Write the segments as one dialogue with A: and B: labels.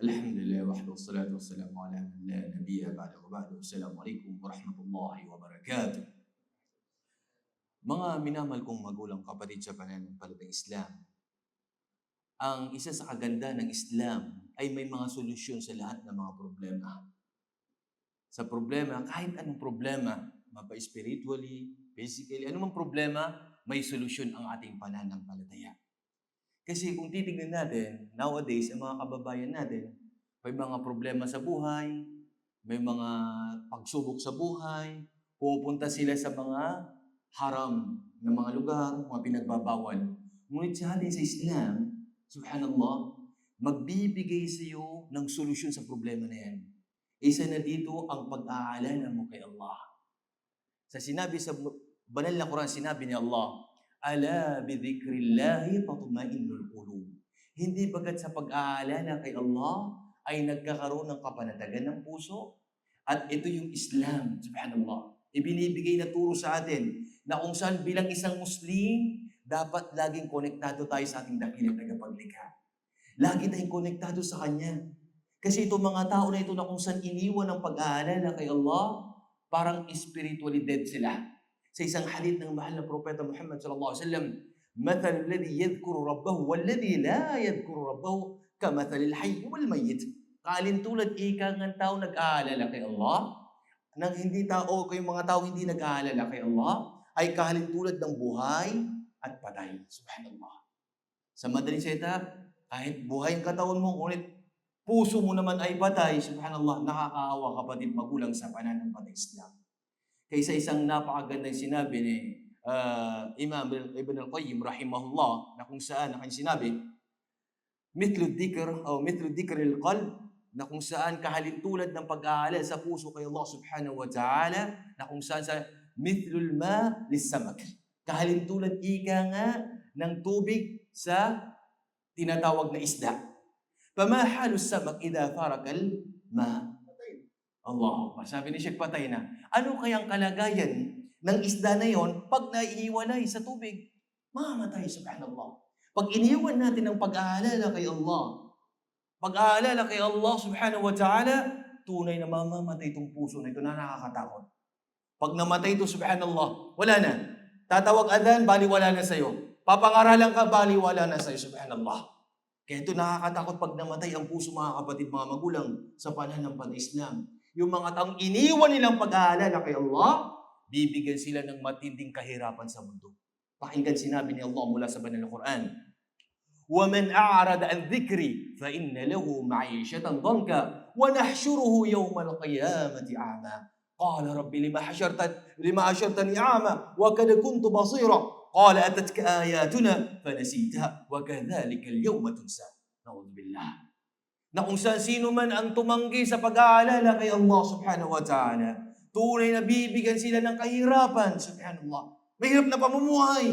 A: Alhamdulillah wahdahu wassalatu wassalamu ala man la nabiyya ba'dahu wa ba'du. Assalamualaikum warahmatullahi wabarakatuh. Mga minamahal kong magulang kapatid sa pananampalatayang Islam, ang isa sa kagandahan ng Islam ay may mga solusyon sa lahat ng mga problema. Sa problema, kahit anong problema, mapa-spiritually, physically, anumang problema, may solusyon ang ating pananampalataya. Kasi kung titignan natin, nowadays, ang mga kababayan natin, may mga problema sa buhay, may mga pagsubok sa buhay, pupunta sila sa mga haram na mga lugar, mga pinagbabawal. Ngunit sa atin sa Islam, subhanallah, magbibigay sa iyo ng solusyon sa problema na yan. Isa na dito ang pag-aalala mo kay Allah. Sa banal na Quran, sinabi ni Allah, ala bidhikrillahi tatma'innul qulub. Hindi bagat sa pag-aalala kay Allah ay nagkakaroon ng kapanatagan ng puso. At ito yung Islam, subhanallah. Ibinibigay na turo sa atin na kung saan bilang isang Muslim, dapat laging konektado tayo sa ating dakilang tagapaglikha. Lagi tayong konektado sa Kanya. Kasi itong mga tao na ito na kung saan iniwan ng pag-aalala kay Allah, parang spiritually dead sila. Sa isang hadith ng mahal na propeta Muhammad sallallahu alaihi wasallam, "Mathal alladhi yadhkuru rabbahu walladhi la yadhkuru rabbahu kamathal al-hayy wal mayyit." Kalintulad ika ng tao nag-aalala kay Allah, nang hindi tao o yung mga tao hindi nag-aalala kay Allah, ay kalintulad ng buhay at patay. Subhanallah. Sa madaling salita, kahit buhay ang katawan mo, ngunit puso mo naman ay patay, subhanallah, nakakaawa kapatid magulang sa pananampalatayang Islam. Kaysa isang napakagandang sinabi ni Imam Ibn al-Qayyim rahimahullah na kung saan na sinabi, mithlu dhikr al-qalb, na kung saan kahalintulad ng pag-aalala sa puso kay Allah subhanahu wa ta'ala, na kung saan sa mithlul ma lis-samak, kahalintulad ika nga ng tubig sa tinatawag na isda. Fama halus samak idha farakal ma. Allah, sabi ni Sheikh, patay na. Ano kayang kalagayan ng isda na yon pag naiiwalay sa tubig? Mamatay, subhanallah. Pag iniwan natin ang pag-aalala kay Allah, pag-aalala kay Allah subhanahu wa ta'ala, tunay na mamamatay itong puso na ito na nakakatakot. Pag namatay ito, subhanallah, wala na. Tatawag adhan, baliwala na sa'yo. Papangaralan ka, baliwala na sa'yo, subhanallah. Kaya ito nakakatakot pag namatay ang puso, mga kapatid, mga magulang, sa pananampalatayang Islam. Yung mga taong iniwan nilang pag-aalala kay Allah, bibigyan sila ng matinding kahirapan sa mundo. Pakinggan sinabi ni Allah mula sa banal na Quran, وَمَنْ أَعْرَضَ عَنْ ذِكْرِي فَإِنَّ لَهُ مَعِيشَةً ضَنْكًا وَنَحْشُرُهُ يَوْمَ الْقِيَامَةِ أَعْمَى قَالَ رَبِّ لِمَ حَشَرْتَنِي أَعْمَى وَقَدْ كُنْتُ بَصِيرًا قَالَ أَتَتْكَ آيَاتُنَا فَنَسِيتَهَا وَكَذَلِكَ الْيَوْمَ تُنْسَى. نعوذ بالله. Na kung sino man ang tumanggi sa pag-aalala kay Allah subhanahu wa ta'ala, tunay na bibigyan sila ng kahirapan, subhanallah. Mahirap na pamumuhay.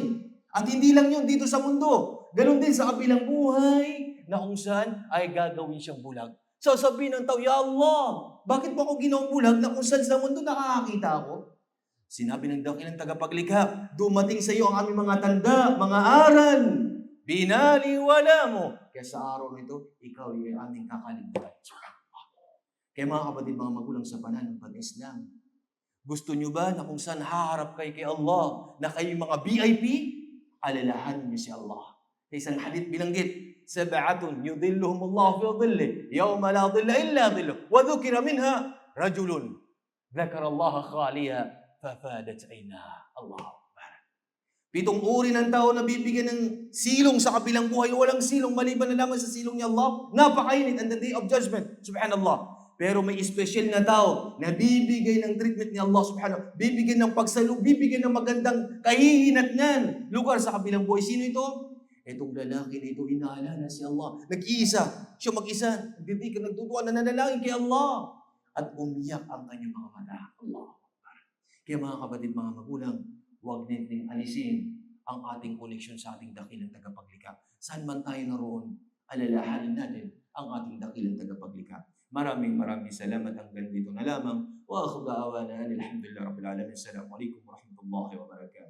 A: At hindi lang yun dito sa mundo. Ganon din sa kabilang buhay, na kung saan ay gagawin siyang bulag. Sasabihin ng tao, Ya Allah, bakit mo ako ginawang bulag na kung saan sa mundo nakakakita ako? Sinabi ng dakilang tagapaglikha, dumating sa iyo ang aming mga tanda, mga aral. Binaliwala mo. Kaya sa araw nito, ikaw ay aming kakalimutan. Kaya mga kapatid, mga magulang sa pananampalatayang Islam, gusto nyo ba na kung saan haharap kayo kay Allah, na kayo mga VIP, alalahanin niyo si Allah. Sa isang hadith bilanggit, sab'atun yudhilluhum Allah fi dhillih yawma la dhilla illa dhilluh wa dhukira minha rajulun dhakara Allah khaliya fafadat aynaha. Allahu Akbar. 7 uri ng tao na bibigyan ng silong sa kabilang buhay, walang silong maliban na lamang sa silong ni Allah. Napakainit on the day of judgment, subhanallah. Pero may special na tao na bibigay ng treatment ni Allah subhanahu, bibigyan ng pagsalub, bibigyan ng magandang kahihinatnan lugar sa kabilang buhay. Sino ito? Itong lalaki na ito, inaalala si Allah. Nag-iisa, siya mag-isa, nagduduan, nananalangin kay Allah. At umiyak ang kanyang mga mata. Allah. Kaya mga kapatid, mga magulang, huwag nating alisin ang ating koneksyon sa ating dakilang tagapaglikha. Saan man tayo naroon, alalahanin natin ang ating dakilang tagapaglikha. Maraming salamat. Hanggang dito na lamang. Wa akhu da'awana alhamdulillah rabbil alamin. Assalamualaikum warahmatullahi wabarakatuh.